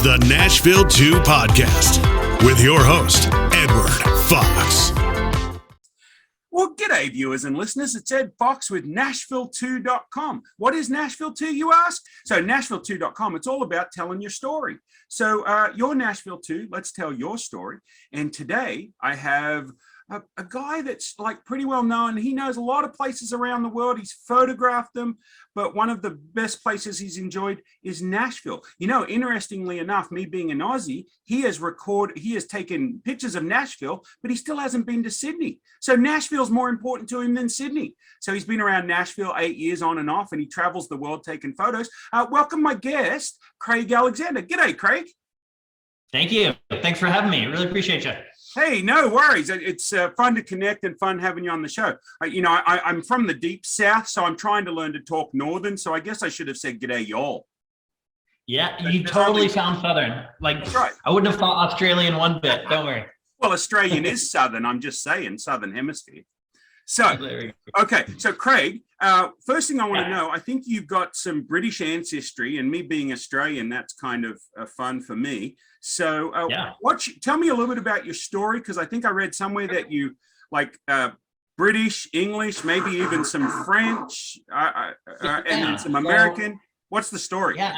the Nashville 2 podcast with your host, Edward Fox. Well, g'day viewers and listeners. It's Ed Fox with Nashville2.com. What is Nashville 2, you ask? So Nashville2.com, it's all about telling your story. So you're Nashville 2, let's tell your story. And today I have a guy that's like pretty well known. He knows a lot of places around the world. He's photographed them, but one of the best places he's enjoyed is Nashville. You know, interestingly enough, me being an Aussie, he has taken pictures of Nashville, but he still hasn't been to Sydney. So Nashville's more important to him than Sydney. So he's been around Nashville 8 years on and off, and he travels the world taking photos. Welcome my guest, Craig Alexander. G'day, Craig. Thank you. Thanks for having me. Really appreciate you. Hey, no worries. It's fun to connect and fun having you on the show. I'm from the deep south, so I'm trying to learn to talk northern. So I guess I should have said g'day, y'all. Yeah, you totally sound southern. Like, right. I wouldn't have thought Australian one bit. Don't worry. Well, Australian is southern. I'm just saying, southern hemisphere. So, okay. So, Craig, first thing I want to know, I think you've got some British ancestry, and me being Australian, that's kind of fun for me. So, tell me a little bit about your story, because I think I read somewhere that you like British, English, maybe even some French, and then some American. What's the story? Yeah,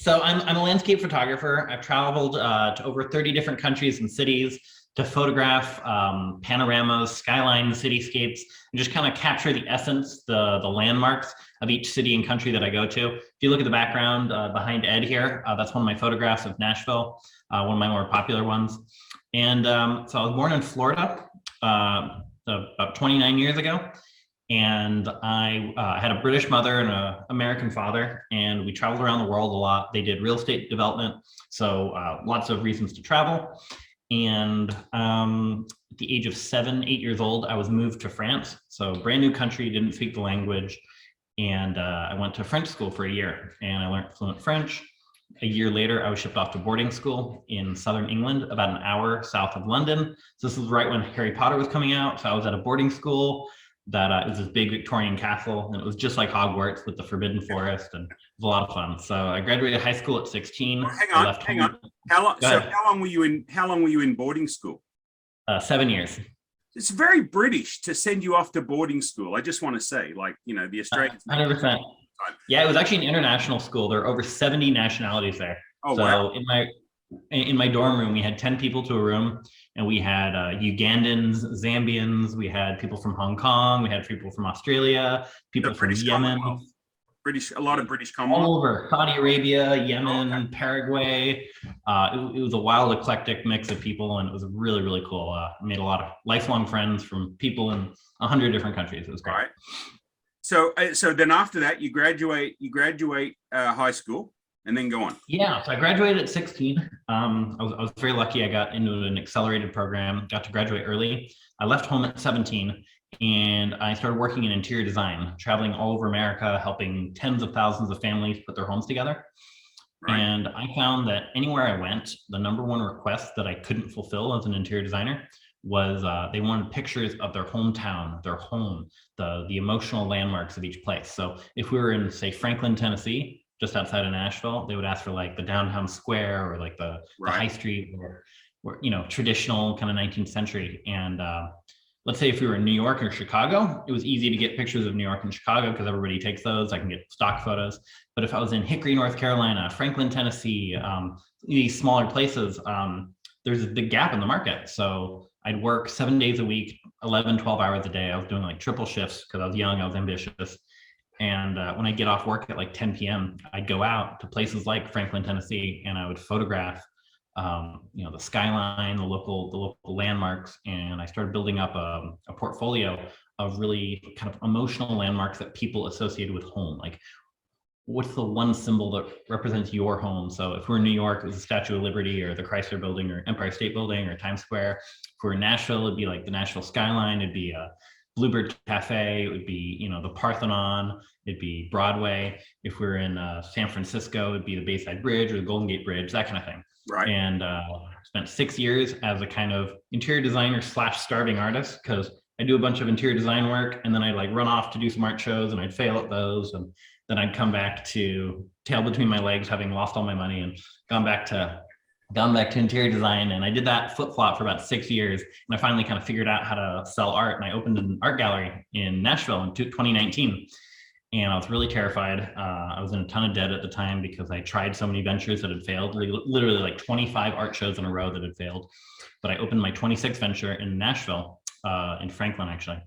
I'm a landscape photographer. I've traveled to over 30 different countries and cities to photograph panoramas, skylines, cityscapes, and just kind of capture the essence, the landmarks of each city and country that I go to. If you look at the background behind Ed here, that's one of my photographs of Nashville, one of my more popular ones. And so I was born in Florida about 29 years ago. And I had a British mother and an American father, and we traveled around the world a lot. They did real estate development, so lots of reasons to travel. And at the age of 8 years old, I was moved to France. So brand new country, didn't speak the language. And I went to French school for a year, and I learned fluent French. A year later, I was shipped off to boarding school in southern England, about an hour south of London. So this was right when Harry Potter was coming out. So I was at a boarding school that it was this big Victorian castle, and it was just like Hogwarts with the Forbidden Forest, and it was a lot of fun. So I graduated high school at 16. Well, hang on. How long were you in boarding school? 7 years. It's very British to send you off to boarding school. I just want to say, the Australians. 100%. Yeah, it was actually an international school. There are over 70 nationalities there. Oh, so wow. In my dorm room, we had 10 people to a room, and we had Ugandans, Zambians, we had people from Hong Kong, we had people from Australia, people from Yemen. A lot of British Commonwealth. All over, Saudi Arabia, Yemen, Paraguay. It was a wild, eclectic mix of people, and it was really, really cool. I made a lot of lifelong friends from people in 100 different countries. It was great. All right. So then after that, you graduate high school. And then go on. Yeah, so I graduated at 16. I was very lucky. I got into an accelerated program, got to graduate early. I left home at 17, and I started working in interior design, traveling all over America, helping tens of thousands of families put their homes together. Right. And I found that anywhere I went, the number one request that I couldn't fulfill as an interior designer was they wanted pictures of their hometown, their home, the emotional landmarks of each place. So if we were in, say, Franklin, Tennessee, just outside of Nashville, they would ask for like the downtown square or like the high street or traditional kind of 19th century. And let's say if we were in New York or Chicago, it was easy to get pictures of New York and Chicago because everybody takes those. I can get stock photos. But if I was in Hickory, North Carolina, Franklin, Tennessee, these smaller places, there's a big gap in the market. So I'd work 7 days a week, 11, 12 hours a day. I was doing like triple shifts because I was young, I was ambitious. And when I get off work at like 10 p.m., I'd go out to places like Franklin, Tennessee, and I would photograph, the skyline, the local landmarks. And I started building up a portfolio of really kind of emotional landmarks that people associated with home. Like, what's the one symbol that represents your home? So if we're in New York, it was the Statue of Liberty or the Chrysler Building or Empire State Building or Times Square. If we're in Nashville, it'd be like the Nashville skyline. It'd be a Bluebird Cafe, it would be, the Parthenon, it'd be Broadway. If we're in San Francisco, it'd be the Bayside Bridge or the Golden Gate Bridge, that kind of thing. Right. And spent 6 years as a kind of interior designer / starving artist, because I do a bunch of interior design work and then I'd like run off to do some art shows and I'd fail at those. And then I'd come back to tail between my legs, having lost all my money, and gone back to interior design. And I did that flip-flop for about 6 years. And I finally kind of figured out how to sell art. And I opened an art gallery in Nashville in 2019. And I was really terrified. I was in a ton of debt at the time because I tried so many ventures that had failed, literally like 25 art shows in a row that had failed. But I opened my 26th venture in Nashville, in Franklin, actually.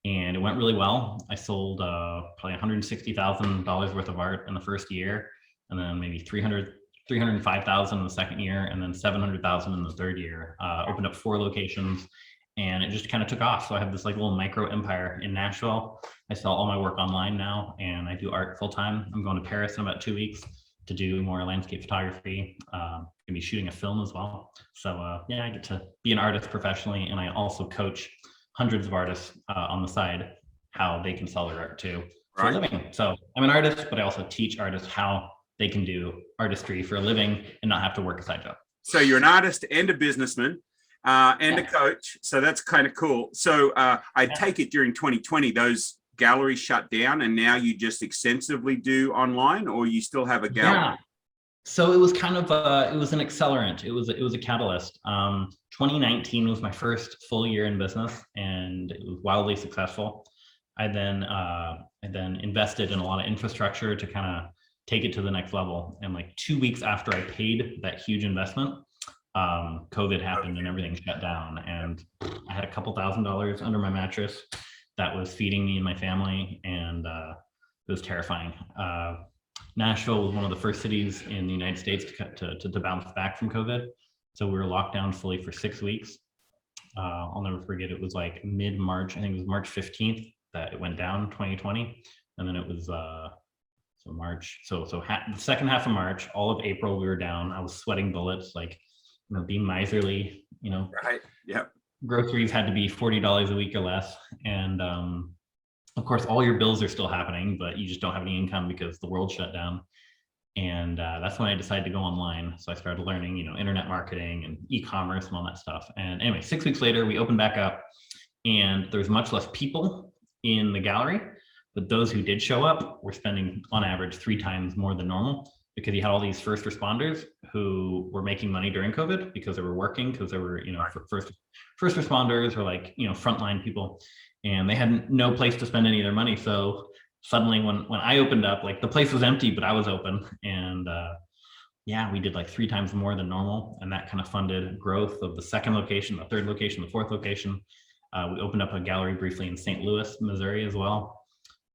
And it went really well. I sold probably $160,000 worth of art in the first year, and then maybe 305,000 in the second year, and then 700,000 in the third year. Opened up 4 locations, and it just kind of took off. So I have this like little micro empire in Nashville. I sell all my work online now, and I do art full time. I'm going to Paris in about 2 weeks to do more landscape photography. Gonna be shooting a film as well. So yeah, I get to be an artist professionally, and I also coach hundreds of artists on the side how they can sell their art too for a living. So I'm an artist, but I also teach artists how they can do artistry for a living and not have to work a side job. So you're an artist and a businessman and a coach. So that's kind of cool. So I take it during 2020, those galleries shut down, and now you just extensively do online, or you still have a gallery? Yeah. So it was kind of it was an accelerant. It was a catalyst. 2019 was my first full year in business, and it was wildly successful. I then invested in a lot of infrastructure to kind of take it to the next level. And like 2 weeks after I paid that huge investment, COVID happened and everything shut down. And I had a couple $1,000s under my mattress that was feeding me and my family, and it was terrifying. Nashville was one of the first cities in the United States to bounce back from COVID. So we were locked down fully for 6 weeks. I'll never forget, it was like mid-March, I think it was March 15th that it went down, 2020. And then it was, the second half of March, all of April we were down. I was sweating bullets, like, being miserly, Right, yep. Groceries had to be $40 a week or less. And of course, all your bills are still happening, but you just don't have any income because the world shut down. And that's when I decided to go online. So I started learning, internet marketing and e-commerce and all that stuff. And anyway, 6 weeks later, we opened back up, and there's much less people in the gallery, but those who did show up were spending on average 3 times more than normal, because you had all these first responders who were making money during COVID because they were working, because they were, first responders or like, frontline people, and they had no place to spend any of their money. So suddenly when I opened up, like the place was empty, but I was open. And yeah, we did like 3 times more than normal. And that kind of funded growth of the second location, the third location, the fourth location. We opened up a gallery briefly in St. Louis, Missouri as well.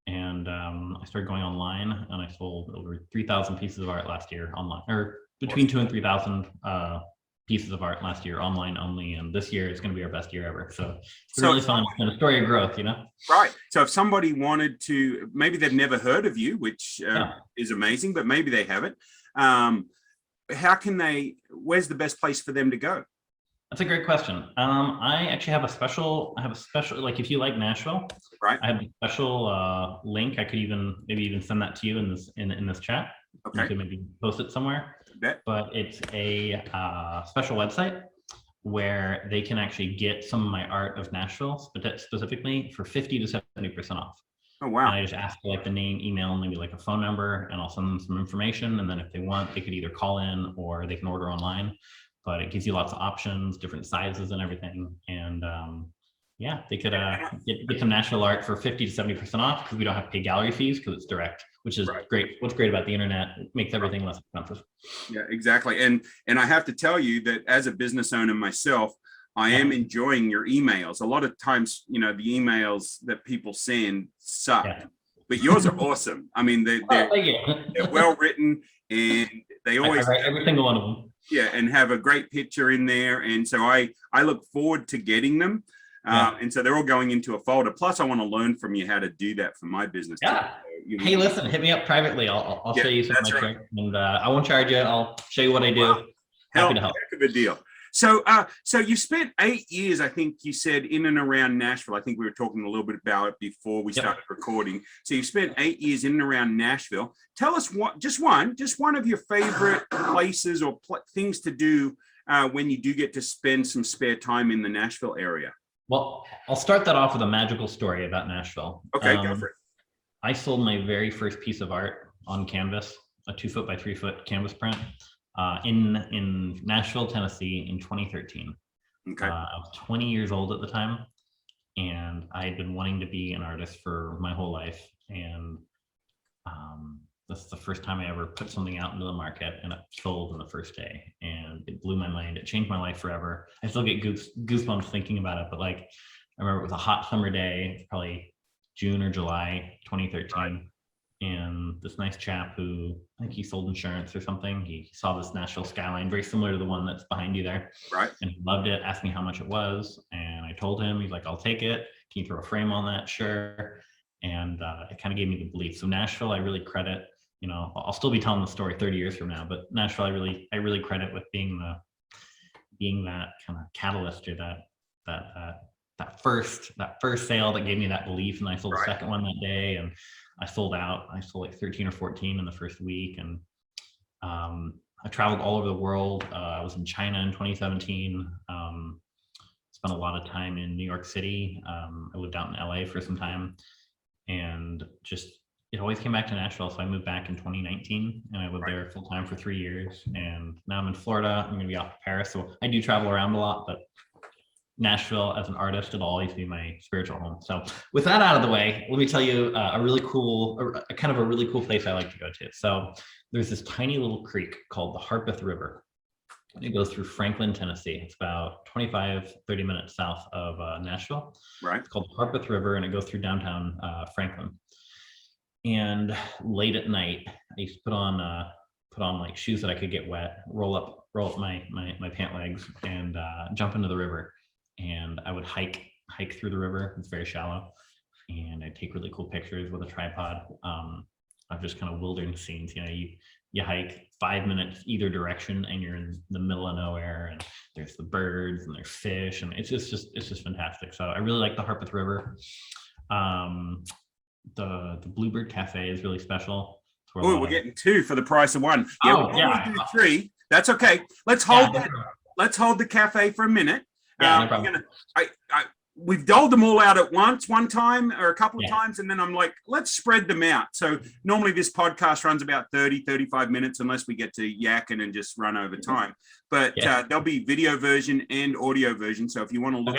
And I started going online, and I sold over 3,000 pieces of art last year online, or between 2,000 and 3,000 pieces of art last year online only. And this year is going to be our best year ever. So it's really fun, and a story of growth, Right. So if somebody wanted to, maybe they've never heard of you, which is amazing, but maybe they haven't. Where's the best place for them to go? That's a great question. I actually have a special, like if you like Nashville, right? I have a special link. I could maybe even send that to you in this chat. Okay. You could maybe post it somewhere. Bet. But it's a special website where they can actually get some of my art of Nashville specifically for 50 to 70% off. Oh, wow. And I just ask for like the name, email, and maybe like a phone number, and I'll send them some information. And then if they want, they could either call in or they can order online. But it gives you lots of options, different sizes and everything. And yeah, they could get some Nashville art for 50 to 70% off, because we don't have to pay gallery fees because it's direct, which is great. What's great about the internet, it makes everything less expensive. Yeah, exactly. And I have to tell you that as a business owner myself, I am enjoying your emails. A lot of times, the emails that people send suck, but yours are awesome. I mean, they're well written, and they always write every single one of them. Yeah, and have a great picture in there. And so I look forward to getting them. And so they're all going into a folder. Plus, I want to learn from you how to do that for my business. Yeah. So, hey, listen, hit me up privately. I'll show you some of my tricks, and I won't charge you. I'll show you what I do. Wow. Happy to help. Heck of a deal. So, so you spent 8 years, I think you said, in and around Nashville. I think we were talking a little bit about it before we started recording. So you spent 8 years in and around Nashville. Tell us just one of your favorite places or things to do when you do get to spend some spare time in the Nashville area. Well, I'll start that off with a magical story about Nashville. Okay, go for it. I sold my very first piece of art on canvas, a 2 foot by 3 foot canvas print, in Nashville, Tennessee in 2013. Okay. I was 20 years old at the time, and I had been wanting to be an artist for my whole life. And this is the first time I ever put something out into the market, and it sold in the first day, and it blew my mind. It changed my life forever. I still get goosebumps thinking about it, but like, I remember it was a hot summer day, probably June or July 2013. Right. And this nice chap who, I think he sold insurance or something, he saw this Nashville skyline, very similar to the one that's behind you there. Right. And he loved it, asked me how much it was. And I told him, he's like, I'll take it. Can you throw a frame on that? Sure. And it kind of gave me the belief. So Nashville, I really credit, you know, I'll still be telling the story 30 years from now, but Nashville, I really credit with being that kind of catalyst, or that first sale that gave me that belief. And I sold the second one that day, and I sold out. I sold like 13 or 14 in the first week. And I traveled all over the world. I was in China in 2017. Spent a lot of time in New York City. I lived out in LA for some time, and just, it always came back to Nashville. So I moved back in 2019, and I lived there full time for 3 years. And now I'm in Florida. I'm going to be off to Paris. So I do travel around a lot, but Nashville as an artist, it'll always be my spiritual home. So with that out of the way, let me tell you a really cool place I like to go to. So there's this tiny little creek called the Harpeth River. It goes through Franklin, Tennessee. It's about 25, 30 minutes south of Nashville. Right. It's called the Harpeth River, and it goes through downtown Franklin. And late at night, I used to put on like shoes that I could get wet, roll up my pant legs, and jump into the river. And I would hike through the river. It's very shallow, and I'd take really cool pictures with a tripod of just kind of wilderness scenes. You know, you hike 5 minutes either direction, and you're in the middle of nowhere, and there's the birds and there's fish, and it's just fantastic. So I really like the Harpeth River. The Blvd Cafe is really special. Oh, we're getting 2 for the price of 1. Yeah, oh, yeah. Do 3. That's okay. Let's hold the cafe for a minute. Yeah, no problem. We've doled them all out at one time or a couple of times, and then I'm like, let's spread them out. So normally this podcast runs about 30, 35 minutes, unless we get to yakking and just run over time. But there'll be video version and audio version. So if you want to look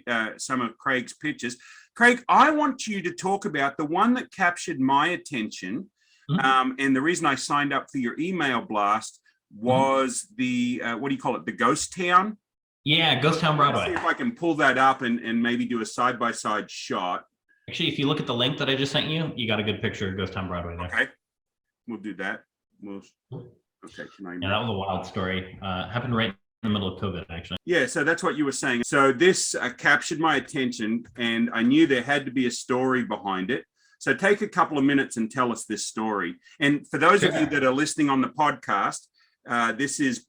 at some of Craig's pictures, Craig, I want you to talk about the one that captured my attention. And the reason I signed up for your email blast was the, what do you call it? The ghost town. Yeah, Ghost Town Broadway. Let's see if I can pull that up and maybe do a side-by-side shot. Actually, if you look at the link that I just sent you, you got a good picture of Ghost Town Broadway there. Okay, we'll do that. Okay, that was a wild story. Happened right in the middle of COVID, actually. Yeah, so that's what you were saying. So this captured my attention, and I knew there had to be a story behind it. So take a couple of minutes and tell us this story. And for those of you that are listening on the podcast, this is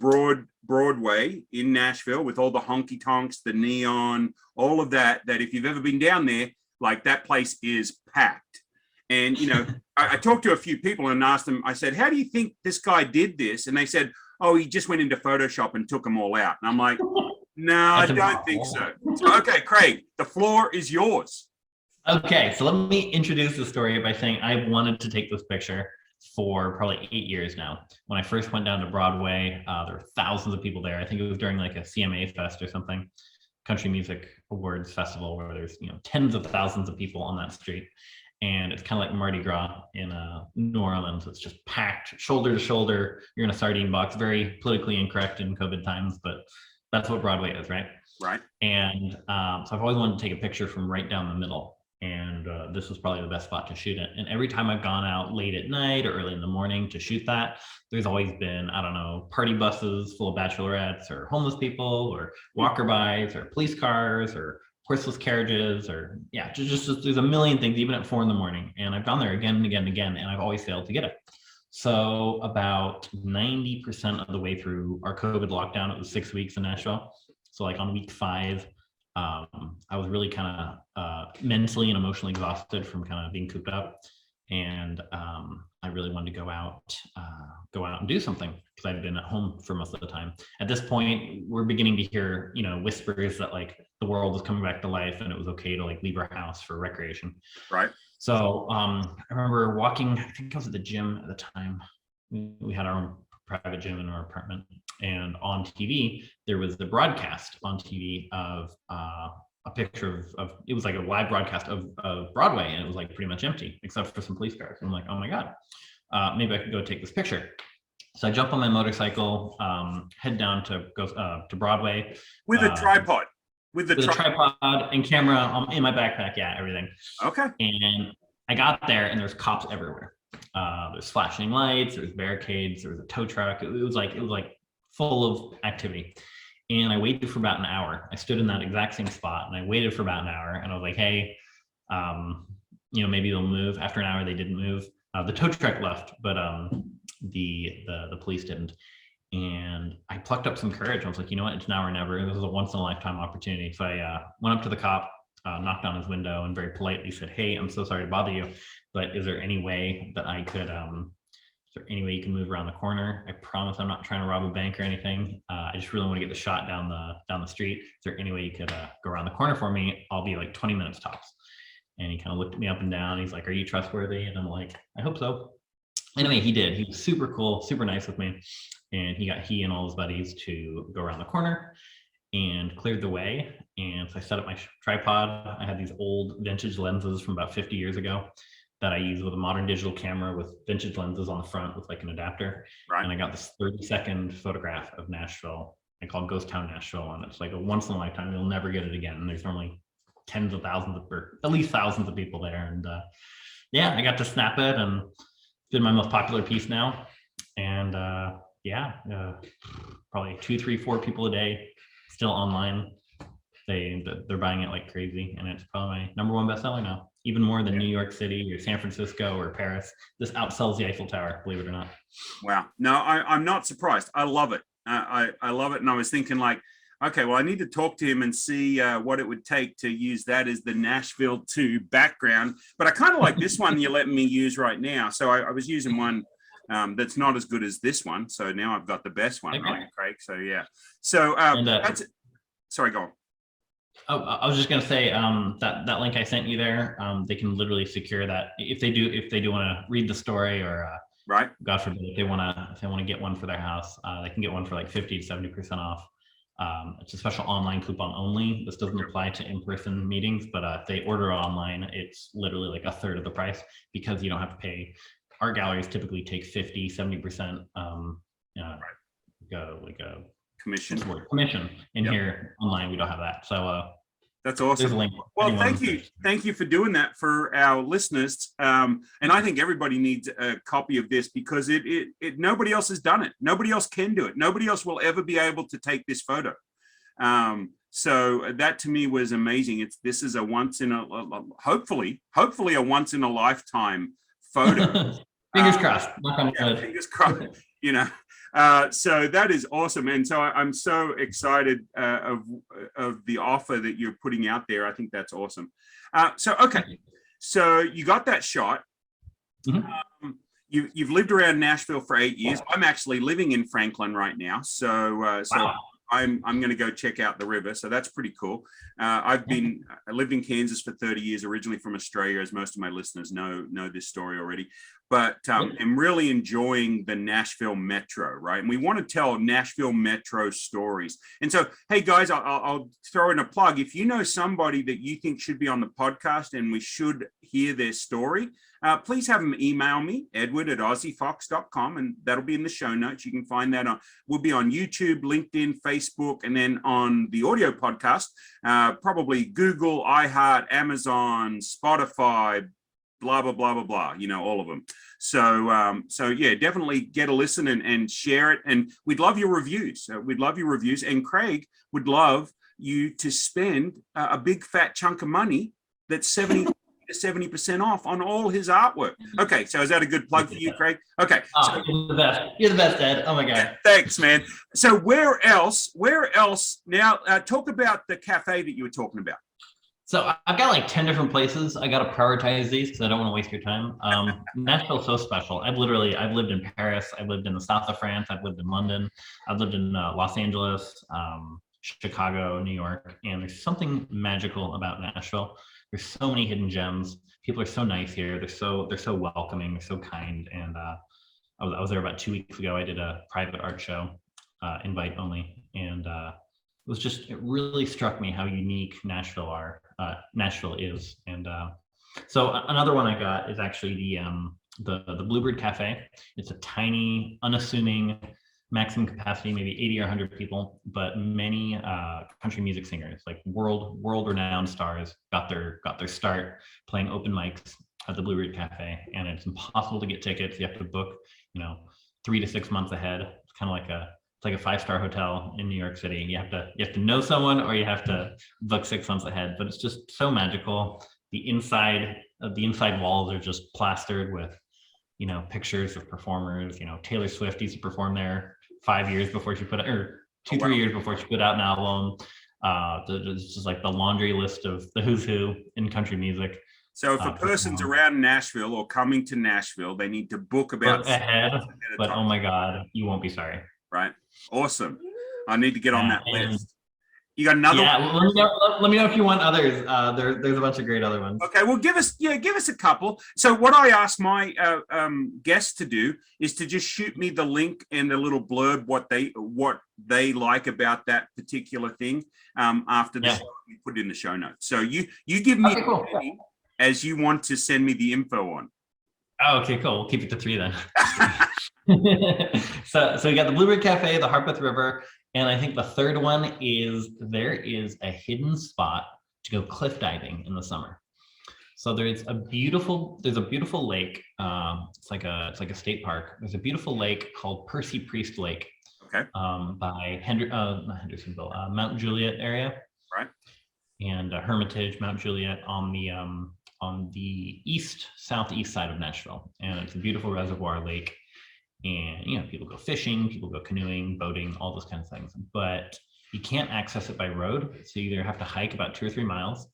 Broadway in Nashville, with all the honky tonks, the neon, all of that if you've ever been down there, like, that place is packed. And, you know, I talked to a few people and asked them, I said, how do you think this guy did this? And they said, oh, he just went into Photoshop and took them all out. And I'm like, no, I don't think so. Okay, Craig, the floor is yours. Okay, so let me introduce the story by saying I've wanted to take this picture for probably 8 years now. When I first went down to Broadway, there were thousands of people there. I think it was during like a CMA Fest or something, Country Music Awards Festival, where there's, you know, tens of thousands of people on that street. And it's kind of like Mardi Gras in New Orleans. It's just packed shoulder to shoulder. You're in a sardine box, very politically incorrect in COVID times, but that's what Broadway is, right? Right. And so I've always wanted to take a picture from right down the middle. And this was probably the best spot to shoot it. And every time I've gone out late at night or early in the morning to shoot that, there's always been, I don't know, party buses full of bachelorettes or homeless people or walker-bys or police cars or horseless carriages, or just there's a million things, even at 4 a.m. And I've gone there again and again and again, and I've always failed to get it. So about 90% of the way through our COVID lockdown, it was 6 weeks in Nashville. So like on week 5, I was really kind of mentally and emotionally exhausted from kind of being cooped up, and I really wanted to go out and do something, because I'd been at home for most of the time. At this point, we're beginning to hear, you know, whispers that like the world is coming back to life and it was okay to like leave our house for recreation. Right. So I remember walking, I think I was at the gym at the time. We had our own private gym in our apartment, and on TV, there was the broadcast on TV of a picture of it was like a live broadcast of Broadway, and it was like pretty much empty except for some police cars. I'm like, oh my God, maybe I could go take this picture. So I jump on my motorcycle, head down to Broadway. With a tripod. With a tripod and camera in my backpack, yeah, everything. Okay. And I got there, and there's cops everywhere. There's flashing lights, there's barricades, there was a tow truck. It was like full of activity. And I waited for about an hour. I stood in that exact same spot, and I waited for about an hour. And I was like, hey, maybe they'll move. After an hour, they didn't move. The tow truck left, but the police didn't. And I plucked up some courage. I was like, you know what? It's now or never. This is a once in a lifetime opportunity. So I went up to the cop, knocked on his window, and very politely said, hey, I'm so sorry to bother you, but is there any way that I could, is there any way you can move around the corner? I promise I'm not trying to rob a bank or anything. I just really want to get the shot down the street. Is there any way you could go around the corner for me? I'll be like 20 minutes tops. And he kind of looked at me up and down. He's like, are you trustworthy? And I'm like, I hope so. Anyway, he did. He was super cool, super nice with me. And he and all his buddies to go around the corner and cleared the way. And so I set up my tripod. I had these old vintage lenses from about 50 years ago that I use with a modern digital camera with vintage lenses on the front with like an adapter. Right. And I got this 30-second photograph of Nashville. I call it Ghost Town Nashville. And it's like a once in a lifetime. You'll never get it again. And there's normally tens of thousands or at least thousands of people there. And yeah, I got to snap it, and it's been my most popular piece now. And probably 2, 3, 4 people a day still online. They're buying it like crazy, and it's probably my number one bestseller now, even more than New York City or San Francisco or Paris. This outsells the Eiffel Tower, believe it or not. Wow. No, I'm not surprised. I love it. I love it. And I was thinking like, okay, well, I need to talk to him and see what it would take to use that as the Nashville 2 background. But I kind of like this one you're letting me use right now. So I was using one that's not as good as this one. So now I've got the best one, right, Craig? So yeah. So that's it. Sorry, go on. Oh, I was just gonna say that link I sent you there. They can literally secure that if they do want to read the story, or right, God forbid, if they want to get one for their house, they can get one for like 50 to 70% off. It's a special online coupon only. This doesn't apply to in-person meetings, but if they order online, it's literally like a third of the price, because you don't have to pay. Art galleries typically take 50, 70% like a commission. And here online, we don't have that. So that's awesome. Well, thank you for doing that for our listeners. And I think everybody needs a copy of this, because it nobody else has done it. Nobody else can do it. Nobody else will ever be able to take this photo. So that to me was amazing. This is a hopefully a once in a lifetime photo. Fingers crossed. Fingers crossed. So that is awesome, and so I'm so excited of the offer that you're putting out there. I think that's awesome. So you got that shot. Mm-hmm. You've lived around Nashville for 8 years. I'm actually living in Franklin right now, so wow. I'm going to go check out the river. So that's pretty cool. I lived in Kansas for 30 years, originally from Australia, as most of my listeners know this story already. But I'm really enjoying the Nashville Metro, right? And we want to tell Nashville Metro stories. And so, hey guys, I'll throw in a plug. If you know somebody that you think should be on the podcast and we should hear their story, please have them email me, edward@aussiefox.com, and that'll be in the show notes. You can find that we'll be on YouTube, LinkedIn, Facebook, and then on the audio podcast, probably Google, iHeart, Amazon, Spotify, blah, blah, blah, blah, blah, all of them. So yeah, definitely get a listen and share it. And we'd love your reviews. We'd love your reviews. And Craig would love you to spend a big fat chunk of money that's 70% off on all his artwork. Okay, so is that a good plug for you, Craig? Okay. So, you're the best. You're the best, Ed. Oh my God. Thanks, man. So where else? Now, talk about the cafe that you were talking about. So I've got like 10 different places. I got to prioritize these because I don't want to waste your time. Nashville's so special. I've lived in Paris. I've lived in the south of France. I've lived in London. I've lived in Los Angeles, Chicago, New York. And there's something magical about Nashville. there's so many hidden gems. People are so nice here. They're so welcoming. They're so kind. And I was there about 2 weeks ago. I did a private art show, invite only, and it really struck me how unique Nashville is. And so another one I got is actually the Blvd Cafe. It's a tiny, unassuming, maximum capacity, maybe 80 or 100 people, but many country music singers, like world renowned stars, got their start playing open mics at the Blvd Cafe. And it's impossible to get tickets. You have to book, 3 to 6 months ahead. It's kind of like a 5-star hotel in New York City. You have to know someone, or you have to book 6 months ahead. But it's just so magical. The inside walls are just plastered with, pictures of performers. Taylor Swift used to perform there 5 years before she put out, or 3 years before she put out an album. It's just like the laundry list of the who's who in country music. So if a person's around Nashville or coming to Nashville, they need to book about ahead. But oh my God, you won't be sorry. Right. Awesome. I need to get on that list. You got another one? Let me know if you want others. There's a bunch of great other ones. Okay, well, give us a couple. So what I ask my guests to do is to just shoot me the link and a little blurb what they like about that particular thing after the show. We put it in the show notes. So you give me as you want to send me the info on. Oh, okay, cool. We'll keep it to 3 then. So we got the Blvd Cafe, the Harpeth River, and I think the third one is there is a hidden spot to go cliff diving in the summer. So there's a beautiful lake. It's like a state park. There's a beautiful lake called Percy Priest Lake. Okay. By not Hendersonville, Mount Juliet area. Right. And Hermitage, Mount Juliet on the southeast side of Nashville, and it's a beautiful reservoir lake. And people go fishing, people go canoeing, boating, all those kinds of things. But you can't access it by road, so you either have to hike about 2 or 3 miles,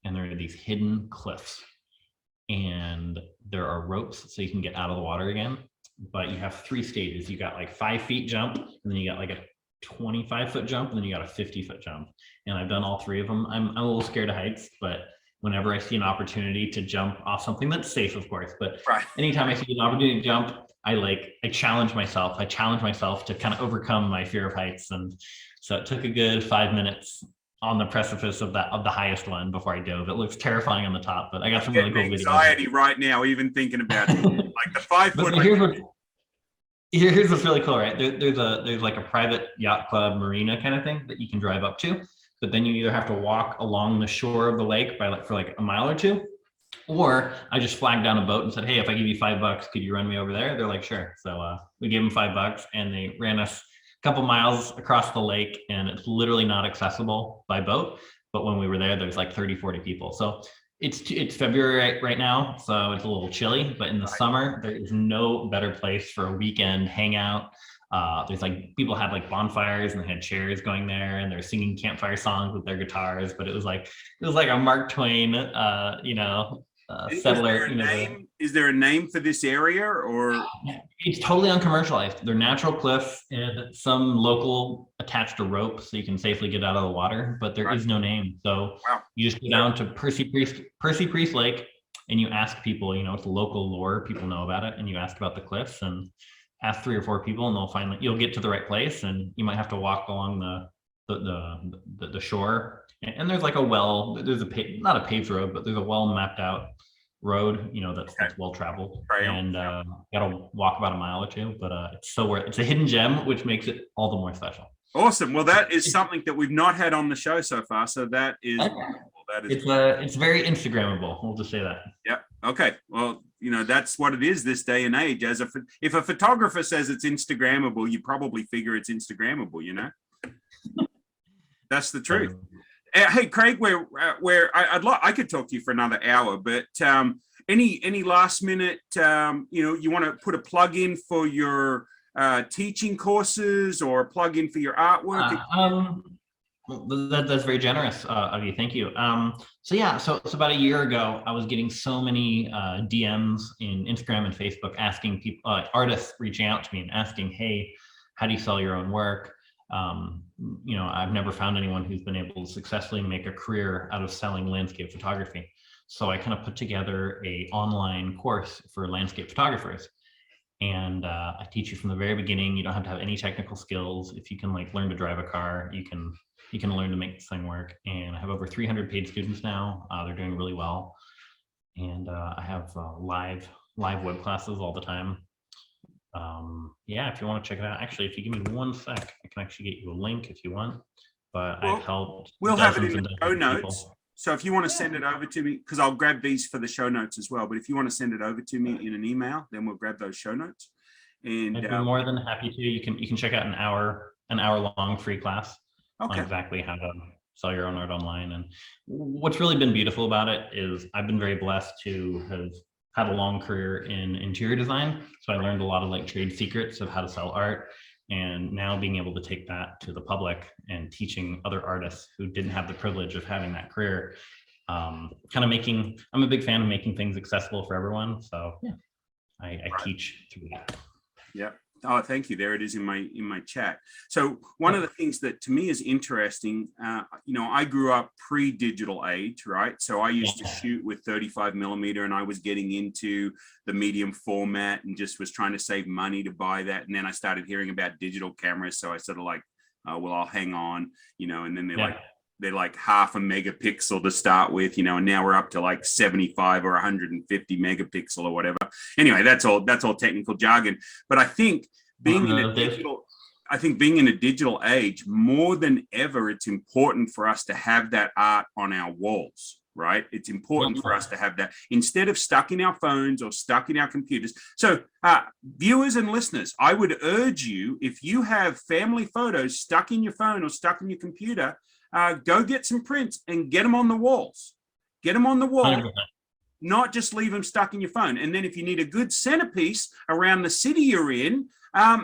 and there are these hidden cliffs. And there are ropes so you can get out of the water again. But you have 3 stages. You got like 5 feet jump, and then you got like a 25-foot jump, and then you got a 50-foot jump. And I've done all 3 of them. I'm a little scared of heights, but whenever I see an opportunity to jump off something that's safe, of course, but anytime I see an opportunity to jump, I challenge myself. I challenge myself to kind of overcome my fear of heights. And so it took a good 5 minutes on the precipice of the highest one before I dove. It looks terrifying on the top, but I got some really cool videos. Anxiety right now, even thinking about it. Like the 5 foot. Here's what's really cool, right? There's like a private yacht club marina kind of thing that you can drive up to, but then you either have to walk along the shore of the lake for a mile or 2, or I just flagged down a boat and said, hey, if I give you $5, could you run me over there? They're like, sure. So we gave them $5 and they ran us a couple miles across the lake, and it's literally not accessible by boat. But when we were there's like 30, 40 people. So it's February right now, so it's a little chilly, but in the summer, there is no better place for a weekend hangout. There's people had bonfires and they had chairs going there, and they're singing campfire songs with their guitars, but it was like a Mark Twain, settler. Is there a name for this area, or? It's totally uncommercialized. They're natural cliffs, and some local attached a rope so you can safely get out of the water, but there is no name. So you just go down to Percy Priest Lake, and you ask people, it's local lore, people know about it, and you ask about the cliffs and ask 3 or 4 people, and you'll get to the right place, and you might have to walk along the shore. And there's there's not a paved road, but there's a well mapped out road, that's well traveled, and you gotta walk about a mile or 2, but it's a hidden gem, which makes it all the more special. Awesome. Well, that is something that we've not had on the show so far, so that is it's very Instagrammable, we'll just say that. Yeah. Okay. Well, that's what it is this day and age. If a photographer says it's Instagrammable, you probably figure it's Instagrammable. That's the truth. Hey, Craig, I could talk to you for another hour, but any last minute, you want to put a plug in for your teaching courses or a plug in for your artwork? That's very generous of you. Thank you. So about a year ago, I was getting so many DMs in Instagram and Facebook asking people, artists reaching out to me and asking, hey, how do you sell your own work? I've never found anyone who's been able to successfully make a career out of selling landscape photography. So I kind of put together a online course for landscape photographers. And I teach you from the very beginning. You don't have to have any technical skills. If you can like learn to drive a car, you can learn to make this thing work. And I have over 300 paid students now. They're doing really well. And I have live web classes all the time. If you want to check it out, actually, if you give me 1 sec, I can actually get you a link if you want. But I've helped. We'll have it in the show notes. So if you want to send it over to me, because I'll grab these for the show notes as well. But if you want to send it over to me in an email, then we'll grab those show notes. And I'd be more than happy to. You can check out an hour long free class on exactly how to sell your own art online. And what's really been beautiful about it is I've been very blessed to have had a long career in interior design. So I learned a lot of like trade secrets of how to sell art. And now being able to take that to the public and teaching other artists who didn't have the privilege of having that career, I'm a big fan of making things accessible for everyone. So I teach through that. Yeah. Oh, thank you. There it is in my chat. So one of the things that to me is interesting, I grew up pre-digital age, right? So I used to shoot with 35 millimeter, and I was getting into the medium format and just was trying to save money to buy that. And then I started hearing about digital cameras. So I sort of like, I'll hang on, and then they're like half a megapixel to start with, and now we're up to like 75 or 150 megapixel or whatever. Anyway, that's all technical jargon. But I think being in a digital age, more than ever, it's important for us to have that art on our walls, right? It's important for us to have that instead of stuck in our phones or stuck in our computers. So viewers and listeners, I would urge you, if you have family photos stuck in your phone or stuck in your computer, go get some prints and get them on the walls. Get them on the wall, 100%. Not just leave them stuck in your phone. And then if you need a good centerpiece around the city you're in,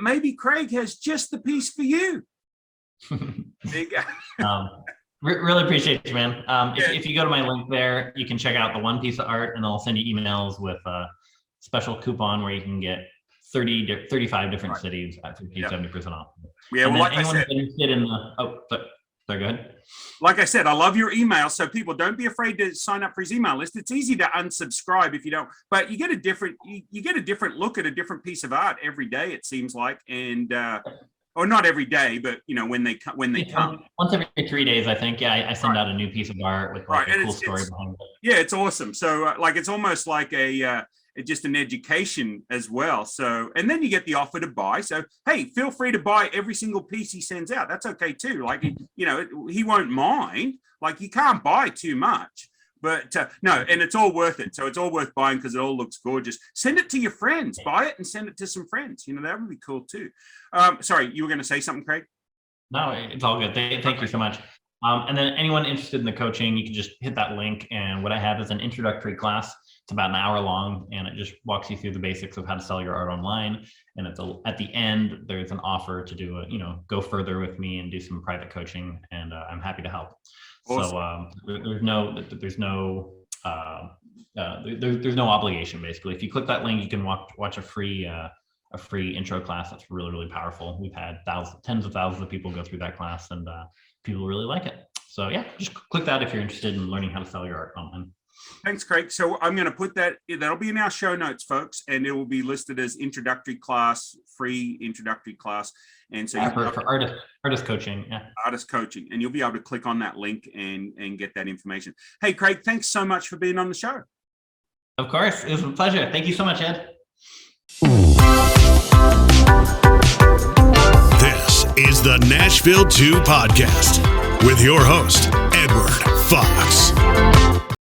maybe Craig has just the piece for you. There you go. Really appreciate you, man. If you go to my link there, you can check out the one piece of art, and I'll send you emails with a special coupon where you can get 35 different cities at 70% off. Yeah, well, like I said, interested in sorry, go ahead. Like I said, I love your email. So people, don't be afraid to sign up for his email list. It's easy to unsubscribe if you don't, but you get a different look at a different piece of art every day, it seems like. And, or not every day, but when they come. Once every 3 days, I think. Yeah, I send out a new piece of art with like a cool story behind it. Yeah, it's awesome. So it's almost like just an education as well. So, and then you get the offer to buy. So, hey, feel free to buy every single piece he sends out. That's okay too. Like, he won't mind. Like, you can't buy too much, but no, and it's all worth it. So it's all worth buying because it all looks gorgeous. Send it to your friends, buy it and send it to some friends. That would be cool too. Sorry, you were going to say something, Craig? No, it's all good. Thank you so much. And then anyone interested in the coaching, you can just hit that link. And what I have is an introductory class. It's about an hour long, and it just walks you through the basics of how to sell your art online. And at the end, there's an offer to do go further with me and do some private coaching, and I'm happy to help. Awesome. So there's no obligation basically. If you click that link, you can watch a free intro class. That's really, really powerful. We've had tens of thousands of people go through that class, and people really like it. So yeah, just click that if you're interested in learning how to sell your art online. Thanks, Craig. So I'm going to put that'll be in our show notes, folks, and it will be listed as introductory class, free introductory class. And so for artist coaching, artist coaching, and you'll be able to click on that link and get that information. Hey, Craig, thanks so much for being on the show. Of course, it was a pleasure. Thank you so much, Ed. This is the Nashville 2 podcast with your host, Edward Fox.